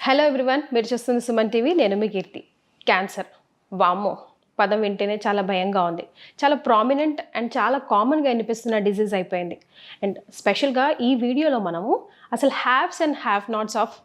Hello everyone, మీరు చూస్తుంది Suman TV. నేను మీ కీర్తి. క్యాన్సర్, వామ్మో పదం వింటేనే చాలా భయంగా ఉంది. చాలా ప్రామినెంట్ అండ్ చాలా కామన్గా వినిపిస్తున్న డిజీజ్ అయిపోయింది. అండ్ స్పెషల్గా ఈ వీడియోలో మనము అసలు haves and have nots of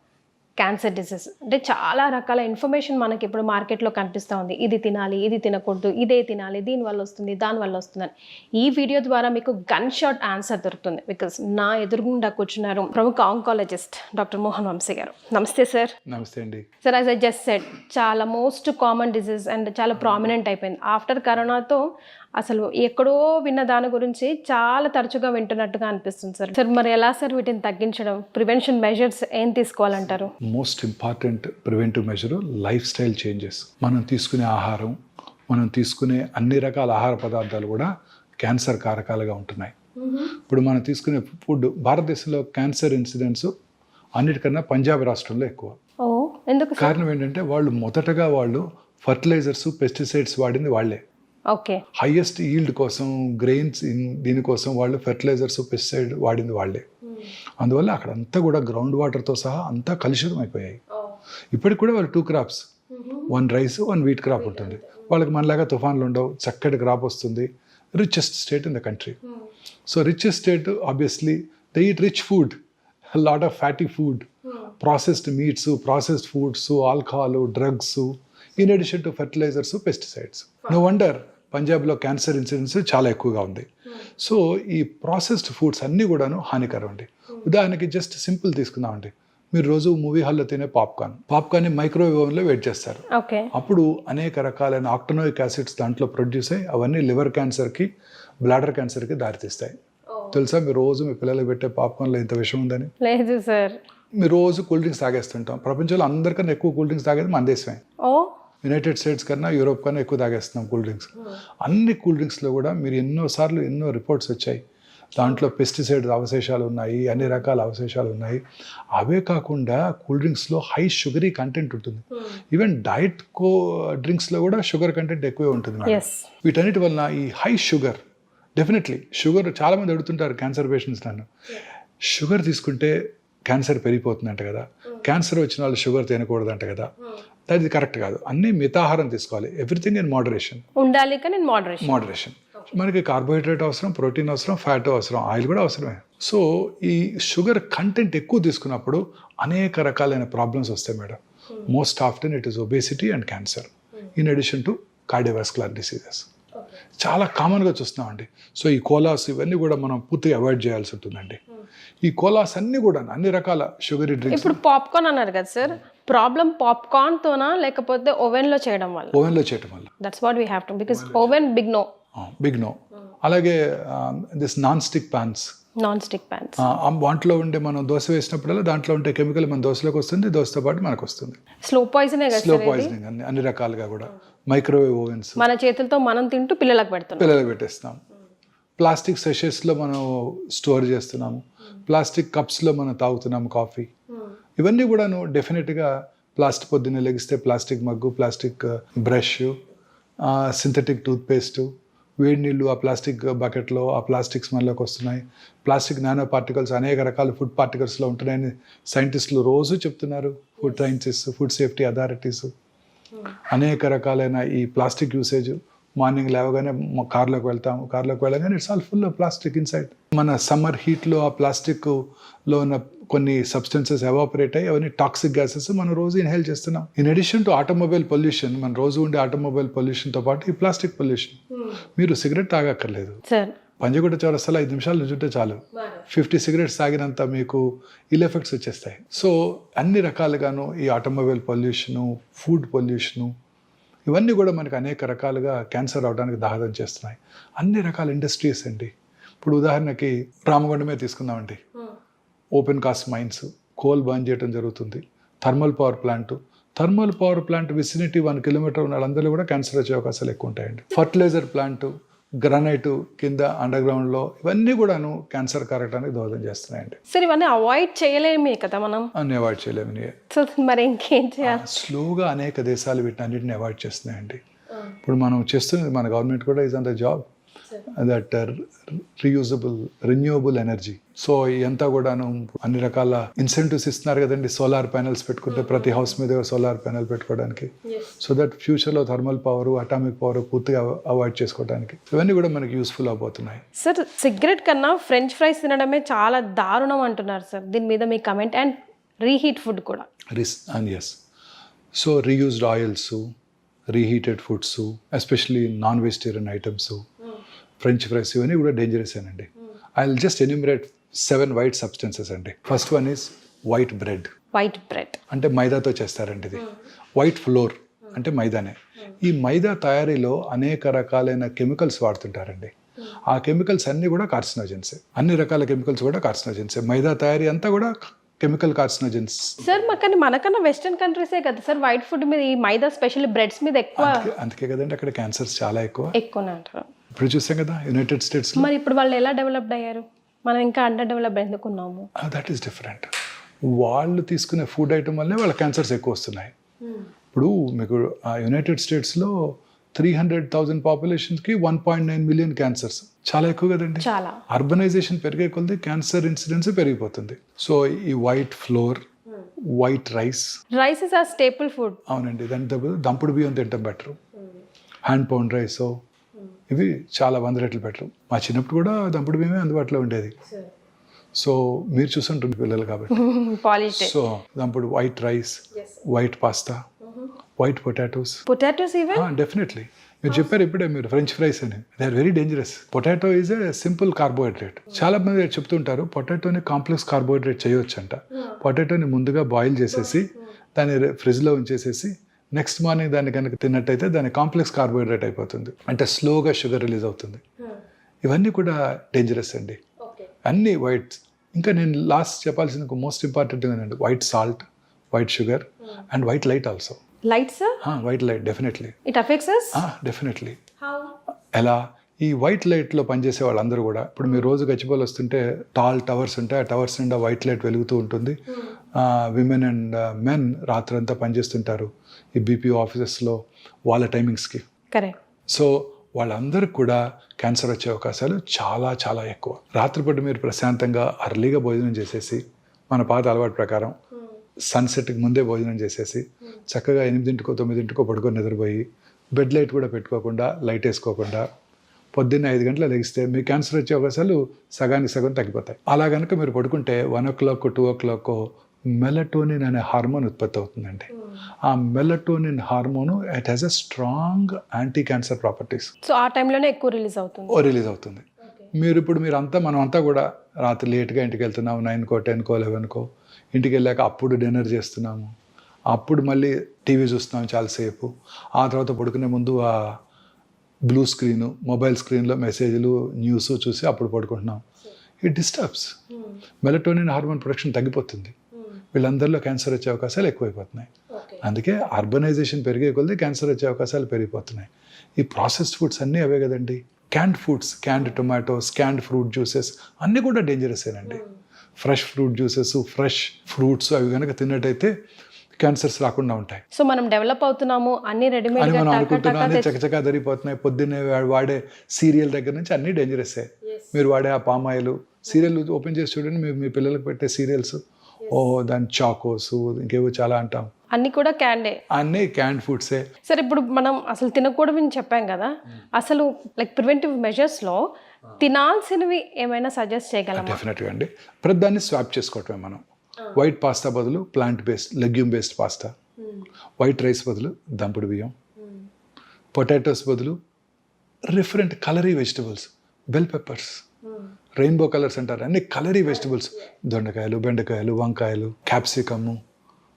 cancer disease అంటే చాలా రకాల ఇన్ఫర్మేషన్ మనకి ఇప్పుడు మార్కెట్లో కనిపిస్తూ ఉంది. ఇది తినాలి, ఇది తినకూడదు, ఇదే తినాలి, దీనివల్ల వస్తుంది, దానివల్ల వస్తుందని. ఈ వీడియో ద్వారా మీకు గన్ షాట్ ఆన్సర్ దొరుకుతుంది. బికాస్ నా ఎదురుగుండా కూర్చున్నారు ప్రముఖ ఆంకాలజిస్ట్ డాక్టర్ మోహన్ వంశీ గారు. నమస్తే సార్. నమస్తే అండి. Sir, as I just said, చాలా మోస్ట్ కామన్ డిసీజ్ అండ్ చాలా ప్రామినెంట్ అయిపోయింది. ఆఫ్టర్ కరోనాతో అసలు ఎక్కడో విన్న దాని గురించి చాలా తరచుగా వింటున్నట్టుగా అనిపిస్తుంది సార్. సార్, మరి ఎలా సార్ వీటిని తగ్గించడం, ప్రివెన్షన్ మెజర్స్ ఏం తీసుకోవాలంటారు? Most important preventive measure lifestyle changes. మనం తీసుకునే ఆహారం, మనం తీసుకునే అన్ని రకాల ఆహార పదార్థాలు కూడా క్యాన్సర్ కారకాలుగా ఉంటున్నాయి. ఇప్పుడు మనం తీసుకునే ఫుడ్, భారతదేశంలో క్యాన్సర్ ఇన్సిడెంట్స్ అన్నిటికన్నా పంజాబ్ రాష్ట్రంలో ఎక్కువ. ఎందుకు? కారణం ఏంటంటే మొదటగా వాళ్ళు ఫర్టిలైజర్స్, పెస్టిసైడ్స్ వాడింది వాళ్ళే. ఓకే. హైయెస్ట్ ఈల్డ్ కోసం, గ్రెయిన్స్ దీనికోసం వాళ్ళు ఫెర్టిలైజర్స్, పెస్టిసైడ్ వాడింది వాళ్ళే. అందువల్ల అక్కడంతా కూడా గ్రౌండ్ వాటర్తో సహా అంతా కలుషితం అయిపోయాయి. ఇప్పటికి కూడా వాళ్ళు 2 crops, 1 rice, 1 wheat crop ఉంటుంది. వాళ్ళకి మనలాగా తుఫాన్లు ఉండవు, చక్కటి క్రాప్ వస్తుంది. Richest state in the country. So richest state, obviously they eat rich food, lot of fatty food, processed meats, processed foods, alcohol, drugs, in addition to fertilizers, pesticides. No wonder పంజాబ్లో cancer incidence చాలా ఎక్కువగా ఉంది. So ఈ processed foods అన్నీ కూడాను హానికరం అండి. ఉదాహరణకి జస్ట్ సింపుల్ తీసుకుందామండి. మీరు రోజు మూవీ హాల్లో తినే పాప్కార్న్ని మైక్రోవేవ్ ఓవెన్లో వెయిట్ చేస్తారు. అప్పుడు అనేక రకాలైన ఆక్టనోయిక్ యాసిడ్స్ దాంట్లో ప్రొడ్యూస్ అయ్యి అవన్నీ లివర్ క్యాన్సర్కి, బ్లాడర్ క్యాన్సర్కి దారితీస్తాయి. తెలుసా మీరు రోజు మీ పిల్లలకు పెట్టే పాప్కార్న్లో ఇంత విషయం ఉందని? లేదు సార్. మీరు రోజు కూల్ డ్రింక్స్ తాగేస్తుంటాం. ప్రపంచంలో అందరికన్నా ఎక్కువ కూల్ డ్రింక్స్ తాగేది మన దేశమే. యునైటెడ్ స్టేట్స్ కన్నా, యూరోప్ కన్నా ఎక్కువ తాగేస్తున్నాం కూల్ డ్రింక్స్. అన్ని కూల్ డ్రింక్స్లో కూడా మీరు ఎన్నో రిపోర్ట్స్ వచ్చాయి, దాంట్లో పెస్టిసైడ్ అవశేషాలు ఉన్నాయి, అన్ని రకాల అవశేషాలు ఉన్నాయి. అవే కాకుండా కూల్ డ్రింక్స్లో హై షుగరీ కంటెంట్ ఉంటుంది. ఈవెన్ డైట్ డ్రింక్స్లో కూడా షుగర్ కంటెంట్ ఎక్కువే ఉంటుంది. వీటన్నిటి వలన ఈ హై షుగర్, డెఫినెట్లీ షుగర్, చాలామంది అడుగుతుంటారు క్యాన్సర్ పేషెంట్స్ నన్ను, షుగర్ తీసుకుంటే క్యాన్సర్ పెరిగిపోతుందంట కదా, క్యాన్సర్ వచ్చిన వాళ్ళు షుగర్ తినకూడదంట కదా. అది కరెక్ట్ కాదు. అన్ని మితాహారం తీసుకోవాలి. ఎవ్రీథింగ్ ఇన్ మోడరేషన్ ఉండాలి. కానీ మోడరేషన్. మనకి కార్బోహైడ్రేట్ అవసరం, ప్రోటీన్ అవసరం, ఫ్యాట్ అవసరం, ఆయిల్ కూడా అవసరమే. సో ఈ షుగర్ కంటెంట్ ఎక్కువ తీసుకున్నప్పుడు అనేక రకాలైన ప్రాబ్లమ్స్ వస్తాయి madam. Most often it is obesity and cancer, in addition to cardiovascular diseases. చాలా కామన్గా చూస్తున్నామండి. సో ఈ కోలాస్ ఇవన్నీ కూడా మనం పూర్తిగా అవాయిడ్ చేయాల్సి ఉంటుందండి. ఈ కోలాస్ అన్నీ కూడా అన్ని రకాల షుగరీ డ్రింక్స్. ఇప్పుడు పాప్కార్న్ అన్నారు కదా సార్, ప్రాబ్లం పాప్కార్న్ తోనా లేకపోతే ఓవెన్ లో చేయడం వల్ల? ఓవెన్ లో చేయడం వల్ల. That's what we have to, because oven big no. అలాగే దిస్ నాన్ స్టిక్ ప్యాన్స్, వాటిలో ఉండే మనం దోశ వేసినప్పుడల్లా దాంట్లో ఉండే కెమికల్ మన దోశలోకి వస్తుంది, దోశతో పాటు మనకు వస్తుంది. స్లో పాయిజనింగ్ అన్ని రకాలుగా కూడా. మైక్రోవేవ్ ఓవెన్స్, మన చేతులతో మనం తింటూ పిల్లలకు పెట్టేస్తాం. ప్లాస్టిక్ సెషెస్లో మనం స్టోర్ చేస్తున్నాము, ప్లాస్టిక్ కప్స్లో మనం తాగుతున్నాము కాఫీ. ఇవన్నీ కూడాను డెఫినెట్గా ప్లాస్టిక్, పొద్దున్నే లెగిస్తే plastic mug, plastic brush, synthetic toothpaste, వేడి నీళ్ళు ఆ ప్లాస్టిక్ బకెట్లో, ఆ ప్లాస్టిక్స్ మనలోకి వస్తున్నాయి. ప్లాస్టిక్ నానో పార్టికల్స్ అనేక రకాల ఫుడ్ పార్టికల్స్లో ఉంటున్నాయని సైంటిస్టులు రోజు చెప్తున్నారు. Food scientist, food safety authorities అనేక రకాలైన ఈ ప్లాస్టిక్ యూసేజ్. మార్నింగ్ లేవగానే కార్లోకి వెళ్తాము, కార్లోకి వెళ్ళగానే it's all full of plastic inside. మన సమ్మర్ హీట్లో ఆ ప్లాస్టిక్లో ఉన్న కొన్ని సబ్స్టెన్సెస్ ఎవాపరేట్ అయ్యి అవన్నీ టాక్సిక్ గ్యాసెస్ మనం రోజు ఇన్హేల్ చేస్తున్నాం. In addition to automobile pollution, మన రోజు ఉండే ఆటోమొబైల్ పొల్యూషన్తో పాటు ఈ ప్లాస్టిక్ పొల్యూషన్. మీరు సిగరెట్ తాగక్కర్లేదు, పంజగుట్ట చౌరస్తాలో 5 నిమిషాలు నుంచుంటే చాలు, 50 సిగరెట్స్ తాగినంత మీకు ఇల్ ఎఫెక్ట్స్ వచ్చేస్తాయి. సో అన్ని రకాలుగాను ఈ ఆటోమొబైల్ పొల్యూషను, ఫుడ్ పొల్యూషను, ఇవన్నీ కూడా మనకి అనేక రకాలుగా క్యాన్సర్ అవడానికి దోహదం చేస్తున్నాయి. అన్ని రకాల ఇండస్ట్రీస్ అండి. ఇప్పుడు ఉదాహరణకి రామగుండమే తీసుకుందామండి. Open cast mines, coal burn చేయడం జరుగుతుంది. Thermal power plant vicinity 1 kilometer ఉన్న వాళ్ళందరూ కూడా క్యాన్సర్ వచ్చే అవకాశాలు ఎక్కువ ఉంటాయండి. ఫర్టిలైజర్ ప్లాంట్, గ్రానైట్ కింద అండర్ గ్రౌండ్లో, ఇవన్నీ కూడాను క్యాన్సర్ కారటానికి దోహదం చేస్తున్నాయండి. సరే, ఇవన్నీ అవాయిడ్ చేయలేమే కదా మనం? అన్ని అవాయిడ్ చేయలేము. మరి ఇంకేం చేయాలి? స్లోగా అనేక దేశాలు వీటిని అన్నింటిని అవాయిడ్ చేస్తున్నాయండి. ఇప్పుడు మనం చేస్తున్నది, మన గవర్నమెంట్ కూడా is on the job. That reusable renewable energy. So ఇదంతా కూడాను అన్ని రకాల ఇన్సెంటివ్స్ ఇస్తున్నారు కదండి. సోలార్ ప్యానెల్స్ పెట్టుకుంటే ప్రతి హౌస్ మీద సోలార్ ప్యానెల్ పెట్టుకోవడానికి, సో దట్ ఫ్యూచర్లో థర్మల్ పవర్, అటామిక్ పవర్ పూర్తిగా అవాయిడ్ చేసుకోవడానికి ఇవన్నీ కూడా మనకి యూస్ఫుల్ అవబోతున్నాయి. సార్ సిగరెట్ కన్నా ఫ్రెంచ్ ఫ్రైస్ తినడమే చాలా దారుణం అంటున్నారు సార్, దీని మీద మీ కమెంట్. అండ్ రీహీట్ ఫుడ్ కూడా. Yes, so reused oils, reheated foods, especially non vegetarian items, French fries ఇవన్నీ కూడా డేంజరస్ అండి. I will just enumerate 7 white substances అండి. First one is white bread. White bread అంటే మైదాతో చేస్తారండి ఇది. వైట్ ఫ్లోర్ అంటే మైదానే. ఈ మైదా తయారీలో అనేక రకాలైన కెమికల్స్ వాడుతుంటారండి. ఆ కెమికల్స్ అన్నీ కూడా కార్సినోజెన్సే. అన్ని రకాల కెమికల్స్ కూడా కార్సినోజెన్సే. మైదా తయారీ అంతా కూడా కెమికల్ కార్సినోజెన్స్. సార్ కానీ మనకన్నా వెస్టర్న్ కంట్రీసే కదా సార్ వైట్ ఫుడ్ మీద, ఈ మైదా స్పెషల్లీ బ్రెడ్స్ మీద ఎక్కువ. అందుకే కదండి అక్కడ క్యాన్సర్స్ చాలా ఎక్కువనే అంటారు. ఇప్పుడు చూసాం కదా యునైటెడ్ స్టేట్స్. మరి ఇప్పుడు వాళ్ళు ఎలా డెవలప్డ్ అయ్యారు, మనం ఇంకా అండర్ డెవలప్ ఎందుకున్నాము? That is different. వాళ్ళు తీసుకునే ఫుడ్ ఐటమ్ వల్లే వాళ్ళ క్యాన్సర్స్ ఎక్కువ వస్తున్నాయి. ఇప్పుడు మీకు యునైటెడ్ స్టేట్స్లో 300,000 పాపులేషన్కి 1.9 మిలియన్ క్యాన్సర్స్. చాలా ఎక్కువ కదండి. చాలా. అర్బనైజేషన్ పెరిగే కొద్దీ క్యాన్సర్ ఇన్సిడెన్స్ పెరిగిపోతుంది. సో ఈ white flour, white rice is ఆ స్టేపుల్ ఫుడ్. అవునండి. దాని దంపుడు బియ్యం తింటాం బెటరు. హ్యాండ్ పౌండ్ రైస్ ఇవి చాలా 100 రెట్లు బెటరు. మా చిన్నప్పుడు కూడా దంపుడు బియ్యమే అందుబాటులో ఉండేది. సో మీరు చూస్తుంటుంది పిల్లలు కాబట్టి. సో దంపుడు white rice, white pasta, white potatoes definitely. మీరు చెప్పారు ఇప్పుడే మీరు ఫ్రెంచ్ ఫ్రైస్ అని, they are very dangerous. Potato is a simple carbohydrate. చాలా మంది చెప్తుంటారు పొటాటోని కాంప్లెక్స్ కార్బోహైడ్రేట్ చేయొచ్చు అంట. పొటాటోని ముందుగా బాయిల్ చేసేసి దాన్ని ఫ్రిడ్జ్లో ఉంచేసేసి నెక్స్ట్ మార్నింగ్ దాన్ని కనుక తిన్నట్టయితే దాని కాంప్లెక్స్ కార్బోహైడ్రేట్ అయిపోతుంది. అంటే స్లోగా షుగర్ రిలీజ్ అవుతుంది. ఇవన్నీ కూడా డేంజరస్ అండి, అన్ని వైట్. ఇంకా నేను లాస్ట్ చెప్పాల్సిన మోస్ట్ ఇంపార్టెంట్ అండి white salt, white sugar and white light also. Light sir? White light definitely it affects us? Definitely. ఎలా? ఈ వైట్ లైట్లో పనిచేసే వాళ్ళందరూ కూడా ఇప్పుడు మీరు రోజు గచ్చిబౌలి వస్తుంటే టాల్ టవర్స్ ఉంటాయి. ఆ టవర్స్ నిండా వైట్ లైట్ వెలుగుతూ ఉంటుంది. విమెన్ అండ్ మెన్ రాత్రంతా పనిచేస్తుంటారు ఈ బీపీఓ ఆఫీసెస్లో వాళ్ళ టైమింగ్స్కి. కరెక్ట్. సో వాళ్ళందరికీ కూడా క్యాన్సర్ వచ్చే అవకాశాలు చాలా చాలా ఎక్కువ. రాత్రిపూట మీరు ప్రశాంతంగా అర్లీగా భోజనం చేసేసి, మన పాత అలవాటు ప్రకారం సన్సెట్కి ముందే భోజనం చేసేసి చక్కగా 8కో 9కో పడుకొని నిద్రపోయి బెడ్ లైట్ కూడా పెట్టుకోకుండా, లైట్ వేసుకోకుండా పొద్దున్నే 5 గంటల లెగిస్తే మీ క్యాన్సర్ వచ్చే అవకాశాలు సగానికి సగం తగ్గిపోతాయి. అలా కనుక మీరు పడుకుంటే 1 o'clock 2 o'clock మెలటోనిన్ అనే హార్మోన్ ఉత్పత్తి అవుతుందండి. ఆ melatonin hormone it has a strong anti cancer properties. So ఆ టైంలోనే ఎక్కువ రిలీజ్ అవుతుంది. మనం అంతా కూడా రాత్రి లేట్గా ఇంటికి వెళ్తున్నాము, 9కో 10కో 11కో. ఇంటికి వెళ్ళాక అప్పుడు డిన్నర్ చేస్తున్నాము, అప్పుడు మళ్ళీ టీవీ చూస్తున్నాము చాలాసేపు. ఆ తర్వాత పడుకునే ముందు ఆ బ్లూ స్క్రీను, మొబైల్ స్క్రీన్లో మెసేజ్లు, న్యూస్ చూసి అప్పుడు పడుకుంటున్నాం. It disturbs. Melatonin hormone production తగ్గిపోతుంది. వీళ్ళందరిలో క్యాన్సర్ వచ్చే అవకాశాలు ఎక్కువైపోతున్నాయి. అందుకే అర్బనైజేషన్ పెరిగే కొద్దీ క్యాన్సర్ వచ్చే అవకాశాలు పెరిగిపోతున్నాయి. ఈ ప్రాసెస్డ్ ఫుడ్స్ అన్నీ అవే కదండి. Canned foods, canned tomatoes, canned fruit juices అన్నీ కూడా డేంజరసేనండి. Fresh fruit juices, fresh fruits అవి కనుక తిన్నట్టయితే క్యాన్సర్స్ రాకుండా ఉంటాయి. సో మనం డెవలప్ అవుతున్నాము, అన్ని రెడీమేడ్ అని మనం అనుకుంటున్నాం, అన్ని చకచకా జరిగిపోతున్నాయి. పొద్దున్నే వాడే సీరియల్ దగ్గర నుంచి అన్నీ డేంజరసే. మీరు వాడే ఆ పామ్ ఆయిల్ సీరియల్ ఓపెన్ చేసి చూడండి, మీ పిల్లలకు పెట్టే సీరియల్స్, దాని చాకోస్ ఇంకేవో చాలా అంటాం, అన్ని కూడా క్యాండే, అన్నీ క్యాండ్ ఫుడ్సే. సరే ఇప్పుడు మనం అసలు తినకూడదని చెప్పాం కదా, అసలు లైక్ ప్రివెంటివ్ మెజర్స్లో తినాల్సినవి ఏమైనా సజెస్ట్ చేయగలమా? డెఫినెట్గా అండి. ప్రతిదాన్ని స్వాప్ చేసుకోవటమే మనం. వైట్ పాస్తా బదులు plant based legume based pasta, white rice బదులు దంపుడు బియ్యం, పొటాటోస్ బదులు డిఫరెంట్ కలరీ vegetables, bell peppers, rainbow colours అంటారు, అన్ని కలరీ వెజిటబుల్స్, దొండకాయలు, బెండకాయలు, వంకాయలు, క్యాప్సికము,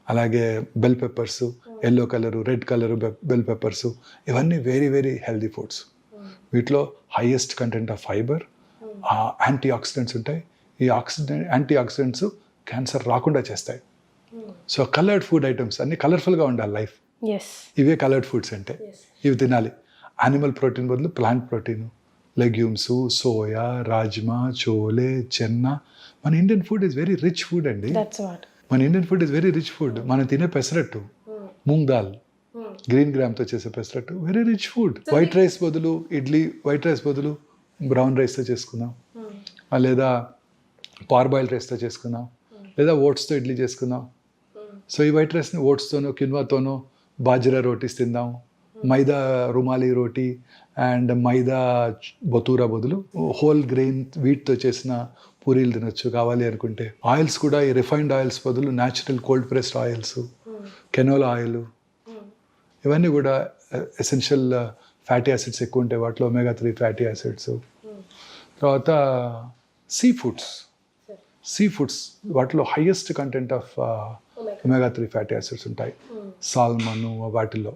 అలాగే bell peppers, yellow colour, red colour bell peppers, ఇవన్నీ వెరీ వెరీ హెల్దీ ఫుడ్స్. వీటిలో highest content of fibre, antioxidants ఉంటాయి. ఈ యాంటీ ఆక్సిడెంట్స్ క్యాన్సర్ రాకుండా చేస్తాయి. సో కలర్డ్ ఫుడ్ ఐటమ్స్ అన్ని కలర్ఫుల్గా ఉండాలి లైఫ్. ఇవే కలర్డ్ ఫుడ్స్ అంటే ఇవి తినాలి. యానిమల్ ప్రోటీన్ బదులు plant protein, legumes, soya, rajma, chole, chana. మన Indian food is very rich food అండి. మన Indian food is very rich food. మనం తినే పెసరట్టు, మూంగ్ దాల్, గ్రీన్ గ్రామ్తో చేసే pesarattu, very rich food. White rice బదులు ఇడ్లీ, వైట్ రైస్ బదులు బ్రౌన్ రైస్తో చేసుకుందాం, లేదా పార్బాయిల్డ్ రైస్తో చేసుకుందాం, లేదా ఓట్స్తో ఇడ్లీ చేసుకుందాం. సో ఈ వైట్ రైస్ని ఓట్స్తోనో కిన్వాతోనో బాజ్రా రోటీస్ తిందాం, మైదా రుమాలి రోటీ అండ్ మైదా బతూరా బదులు హోల్ గ్రెయిన్ వీట్తో చేసిన పూరీలు తినొచ్చు కావాలి అనుకుంటే. ఆయిల్స్ కూడా ఈ రిఫైన్డ్ ఆయిల్స్ బదులు natural cold pressed oils, canola oil, ఇవన్నీ కూడా ఎసెన్షియల్ ఫ్యాటీ యాసిడ్స్ ఎక్కువ ఉంటాయి వాటిలో, omega-3 ఫ్యాటీ యాసిడ్స్. తర్వాత సీ ఫుడ్స్ వాటిలో highest content of omega-3 fatty acids ఉంటాయి, సాల్మన్ వాటిల్లో.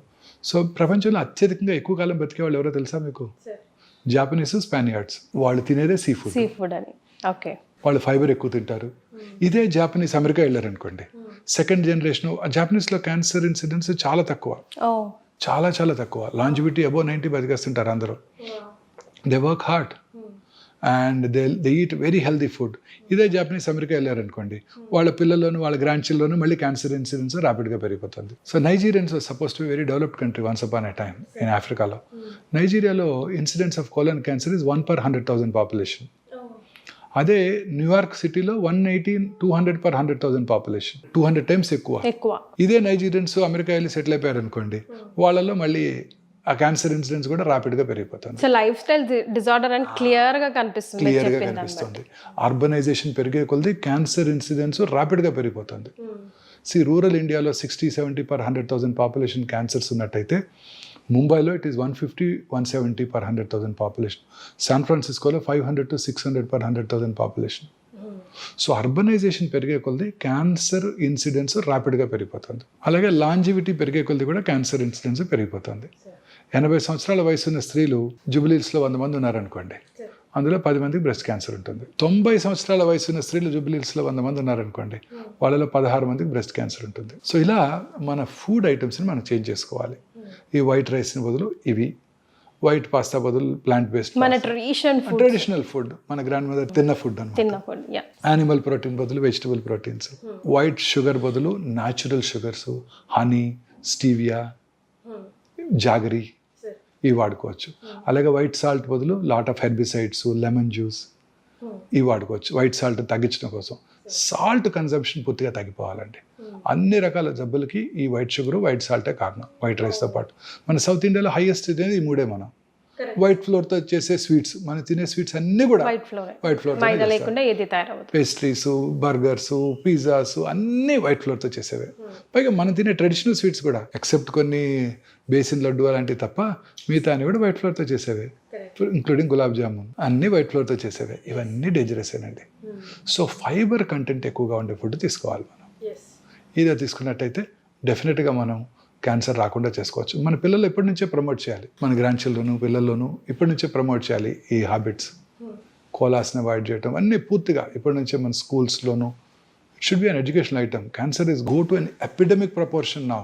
సో ప్రపంచంలో అత్యధికంగా ఎక్కువ కాలం బతికే వాళ్ళు ఎవరో తెలుసా మీకు? జాపనీస్, స్పానియార్డ్స్. వాళ్ళు తినేదే సీ ఫుడ్ అని. ఓకే. వాళ్ళు ఫైబర్ ఎక్కువ తింటారు. ఇదే జాపనీస్ అమెరికా వెళ్ళారనుకోండి, సెకండ్ జనరేషన్ జాపనీస్లో క్యాన్సర్ ఇన్సిడెన్స్ చాలా తక్కువ, చాలా చాలా తక్కువ. లాంజివిటీ అబౌవ్ 90 బతికేస్తుంటారు అందరూ. They work hard and they eat very healthy food. ఇదే జాపనీస్ అమెరికా వెళ్ళారనుకోండి, వాళ్ళ పిల్లల్లోనూ వాళ్ళ గ్రాండ్ చిల్డ్రన్లోనూ మళ్ళీ క్యాన్సర్ ఇన్సిడెన్స్ ర్యాపిడ్గా పెరిగిపోతుంది. So Nigerians suppose to very developed country once upon a time in ఆఫ్రికాలో. నైజీరియాలో incidence of colon cancer is 1 per 100,000 population. అదే న్యూయార్క్ సిటీలో 200 per 100,000 పాపులేషన్, 200 times ఎక్కువ. ఇదే నైజీరియన్స్ అమెరికా వెళ్ళి సెటిల్ అయిపోయారు అనుకోండి, వాళ్ళలో మళ్ళీ ఆ క్యాన్సర్ ఇన్సిడెన్స్ కూడా ర్యాపిడ్గా పెరిగిపోతుంది. సో లైఫ్ స్టైల్ డిజార్డర్ అని క్లియర్గా కనిపిస్తుంది. అర్బనైజేషన్ పెరిగే కొలది క్యాన్సర్ ఇన్సిడెన్స్ ర్యాపిడ్గా పెరిగిపోతుంది. రూరల్ ఇండియాలో 60-70 per 100,000 పాపులేషన్ క్యాన్సర్స్ ఉన్నట్టయితే, ముంబైలో ఇట్ ఈస్ 150-170 per 100,000 పాపులేషన్, శాన్ ఫ్రాన్సిస్కోలో 500-600 per 100,000 పాపులేషన్. సో అర్బనైజేషన్ పెరిగే కొలది క్యాన్సర్ ఇన్సిడెన్స్ ర్యాపిడ్గా పెరిగిపోతుంది. అలాగే లాంజివిటీ పెరిగే కొలది కూడా క్యాన్సర్ ఇన్సిడెన్స్ పెరిగిపోతుంది. 80 సంవత్సరాల వయసు ఉన్న స్త్రీలు జూబిలీస్లో 100 మంది ఉన్నారనుకోండి, అందులో 10 మందికి బ్రెస్ట్ క్యాన్సర్ ఉంటుంది. 90 సంవత్సరాల వయసు ఉన్న స్త్రీలు జూబిలీస్లో 100 మంది ఉన్నారనుకోండి, వాళ్ళలో 16 మందికి బ్రెస్ట్ క్యాన్సర్ ఉంటుంది. సో ఇలా మన ఫుడ్ ఐటమ్స్ని మనం చేంజ్ చేసుకోవాలి. ఈ వైట్ రైస్ని బదులు ఇవి, వైట్ పాస్తా బదులు ప్లాంట్ బేస్డ్, మన ట్రెడిషనల్ ఫుడ్, మన గ్రాండ్ మదర్ తిన్న ఫుడ్ అన్నమాట. యానిమల్ ప్రోటీన్ బదులు వెజిటబుల్ ప్రోటీన్స్, వైట్ షుగర్ బదులు natural sugars, honey, stevia, jaggery ఇవి వాడుకోవచ్చు. అలాగే వైట్ సాల్ట్ బదులు lot of herbicides, lemon juice ఇవి వాడుకోవచ్చు వైట్ సాల్ట్ తగ్గించడం కోసం. సాల్ట్ కన్సంప్షన్ పూర్తిగా తగ్గిపోవాలండి. అన్ని రకాల జబ్బులకి ఈ వైట్ షుగర్, వైట్ సాల్టే కారణం, వైట్ రైస్తో పాటు. మన సౌత్ ఇండియాలో హైయెస్ట్ అనేది ఈ మూడే. మనం వైట్ ఫ్లోర్తో చేసే స్వీట్స్, మనం తినే స్వీట్స్ అన్నీ కూడా white flour, pastries, burgers, pizzas అన్నీ వైట్ ఫ్లోర్తో చేసేవే. పైగా మనం తినే ట్రెడిషనల్ స్వీట్స్ కూడా, ఎక్సెప్ట్ కొన్ని బేసిన్ లడ్డు అలాంటివి తప్ప మిగతా అన్ని కూడా వైట్ ఫ్లోర్తో చేసేవే, ఇంక్లూడింగ్ గులాబ్ జామున్ అన్నీ వైట్ ఫ్లోర్తో చేసేవే. ఇవన్నీ డేంజరసేనండి. సో ఫైబర్ కంటెంట్ ఎక్కువగా ఉండే ఫుడ్ తీసుకోవాలి మనం. ఇదే తీసుకున్నట్టయితే డెఫినెట్గా మనం క్యాన్సర్ రాకుండా చేసుకోవచ్చు. మన పిల్లలు ఎప్పటి నుంచే ప్రమోట్ చేయాలి, మన గ్రాండ్ చిల్డ్రన్ పిల్లల్లోనూ ఇప్పటి నుంచే ప్రమోట్ చేయాలి ఈ హ్యాబిట్స్. కోలాస్ని అవాయిడ్ చేయటం అన్నీ పూర్తిగా ఇప్పటి నుంచే మన స్కూల్స్లోనూ. It should be an educational item. Cancer is go to an epidemic proportion now.